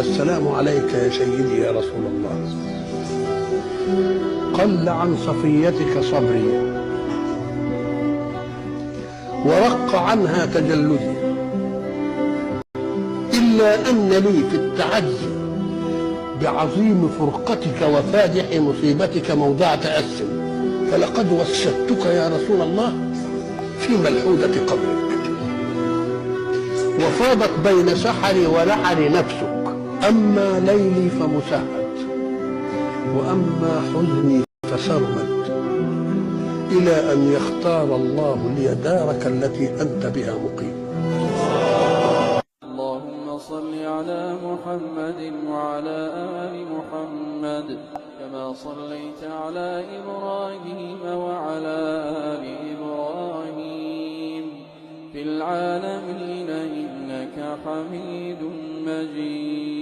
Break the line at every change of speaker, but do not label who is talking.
السلام عليك يا سيدي يا رسول الله. قل عن صفيتك صبري ورق عنها تجلدي، إلا أن لي في التعزي بعظيم فرقتك وفادح مصيبتك موضع تأس، فلقد وسدتك يا رسول الله في ملحودة قبرك، وفاضت بين سحري ولحر نفسك، أما ليلي فمسهد وأما حزني فسرمد، إلى أن يختار الله لي دارك التي أنت بها مقيم.
اللهم صل على محمد وعلى آل محمد كما صليت على إبراهيم وعلى آل إبراهيم في العالمين إنك حميد مجيد.